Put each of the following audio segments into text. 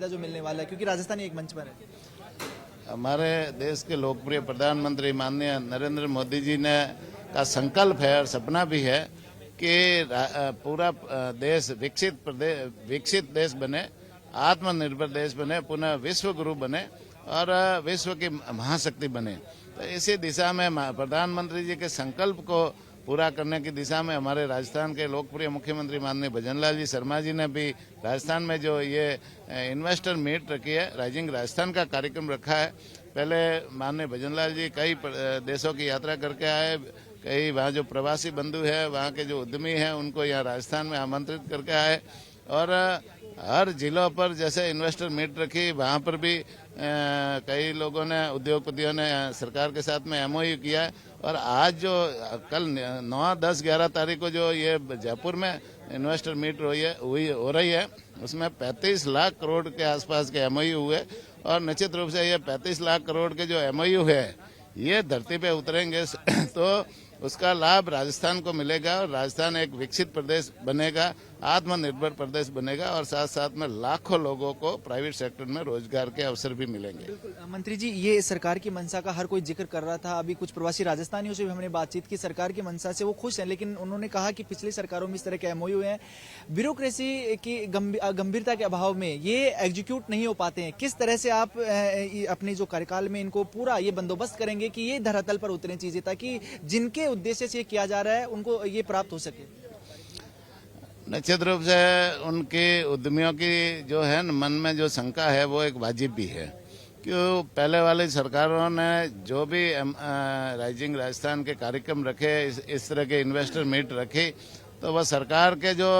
फायदा जो मिलने वाला है, क्योंकि राजस्थान एक मंच पर है। हमारे देश के लोकप्रिय प्रधानमंत्री माननीय नरेंद्र मोदी जी ने का संकल्प है और सपना भी है कि पूरा देश विकसित देश बने, आत्मनिर्भर देश बने, पुनः विश्व गुरु बने और विश्व की महाशक्ति बने। तो इसी दिशा में प्रधानमंत्री जी के संकल्प को पूरा करने की दिशा में हमारे राजस्थान के लोकप्रिय मुख्यमंत्री माननीय भजनलाल जी शर्मा जी ने भी राजस्थान में जो ये इन्वेस्टर मीट रखी है, राइजिंग राजस्थान का कार्यक्रम रखा है। पहले माननीय भजनलाल जी कई देशों की यात्रा करके आए, कई वहाँ जो प्रवासी बंधु है, वहाँ के जो उद्यमी हैं, उनको यहाँ राजस्थान में आमंत्रित करके आए और हर जिलों पर जैसे इन्वेस्टर मीट रखी, वहाँ पर भी कई लोगों ने, उद्योगपतियों ने सरकार के साथ में एमओयू किया है। और आज जो कल 9, 10, 11 तारीख को जो ये जयपुर में इन्वेस्टर मीट हो रही है, उसमें 35 लाख करोड़ के आसपास के एमओयू हुए और निश्चित रूप से ये 35 लाख करोड़ के जो एमओयू है ये धरती पे उतरेंगे तो उसका लाभ राजस्थान को मिलेगा और राजस्थान एक विकसित प्रदेश बनेगा, आत्मनिर्भर प्रदेश बनेगा और साथ साथ में लाखों लोगों को प्राइवेट सेक्टर में रोजगार के अवसर भी मिलेंगे। बिल्कुल मंत्री जी, ये सरकार की मंशा का हर कोई जिक्र कर रहा था। अभी कुछ प्रवासी राजस्थानियों से भी हमने बातचीत की, सरकार की मंशा से वो खुश हैं, लेकिन उन्होंने कहा कि पिछली सरकारों में इस तरह के एमओयू हैं, ब्यूरोक्रेसी की गंभीरता के अभाव में ये एग्जीक्यूट नहीं हो पाते हैं। किस तरह से आप अपने जो कार्यकाल में इनको पूरा ये बंदोबस्त करेंगे कि ये धरातल पर उतरे चीजें, ताकि जिनके उद्देश्य से किया जा रहा है उनको ये प्राप्त हो सके? निश्चित रूप से उनके उद्यमियों की जो है मन में जो शंका है वो एक वाजिब भी है, क्यों पहले वाली सरकारों ने जो भी राइजिंग राजस्थान के कार्यक्रम रखे, इस तरह के इन्वेस्टर मीट रखी, तो वह सरकार के जो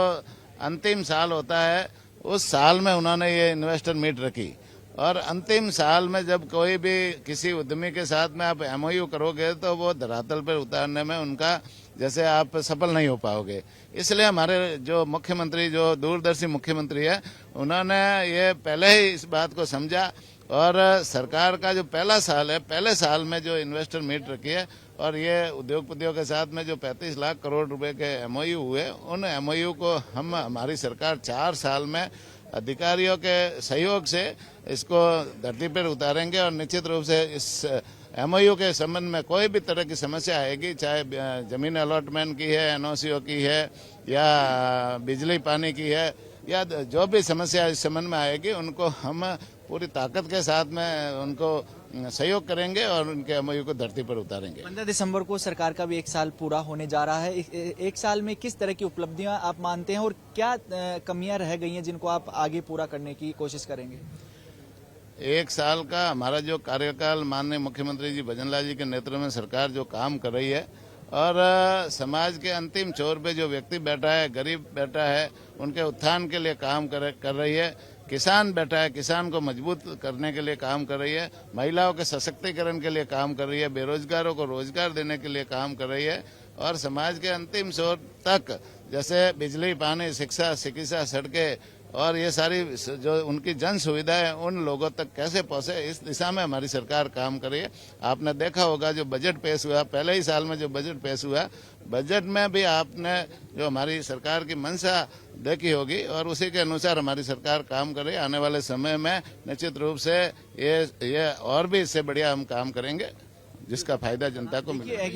अंतिम साल होता है उस साल में उन्होंने ये इन्वेस्टर मीट रखी और अंतिम साल में जब कोई भी किसी उद्यमी के साथ में आप एमओयू करोगे तो वो धरातल पर उतारने में उनका जैसे आप सफल नहीं हो पाओगे। इसलिए हमारे जो मुख्यमंत्री, जो दूरदर्शी मुख्यमंत्री है, उन्होंने ये पहले ही इस बात को समझा और सरकार का जो पहला साल है, पहले साल में जो इन्वेस्टर मीट रखी है और ये उद्योगपतियों के साथ में जो 35 लाख करोड़ रुपए के एमओयू हुए, उन एमओयू को हमारी सरकार 4 साल में अधिकारियों के सहयोग से इसको धरती पर उतारेंगे और निश्चित रूप से इस एमओयू के संबंध में कोई भी तरह की समस्या आएगी, चाहे जमीन अलॉटमेंट की है, एनओसीओ की है या बिजली पानी की है, या जो भी समस्या इस संबंध में आएगी, उनको हम पूरी ताकत के साथ में उनको सहयोग करेंगे और उनके एमओयू को धरती पर उतारेंगे। 15 दिसंबर को सरकार का भी 1 साल पूरा होने जा रहा है। 1 साल में किस तरह की उपलब्धियां आप मानते हैं और क्या कमियां रह गई हैं जिनको आप आगे पूरा करने की कोशिश करेंगे? 1 साल का हमारा जो कार्यकाल माननीय मुख्यमंत्री जी भजनलाल जी के नेतृत्व में सरकार जो काम कर रही है और समाज के अंतिम छोर पे जो व्यक्ति बैठा है, गरीब बैठा है, उनके उत्थान के लिए काम कर रही है, किसान बैठा है, किसान को मजबूत करने के लिए काम कर रही है, महिलाओं के सशक्तिकरण के लिए काम कर रही है, बेरोजगारों को रोजगार देने के लिए काम कर रही है और समाज के अंतिम छोर तक जैसे बिजली, पानी, शिक्षा, चिकित्सा, सड़कें और ये सारी जो उनकी जन सुविधाएं उन लोगों तक कैसे पहुंचे, इस दिशा में हमारी सरकार काम कर रही है। आपने देखा होगा जो बजट पेश हुआ, पहले ही साल में जो बजट पेश हुआ, बजट में भी आपने जो हमारी सरकार की मंशा देखी होगी और उसी के अनुसार हमारी सरकार काम कर रही है। आने वाले समय में निश्चित रूप से ये और भी इससे बढ़िया हम काम करेंगे जिसका फायदा जनता को मिलेगा।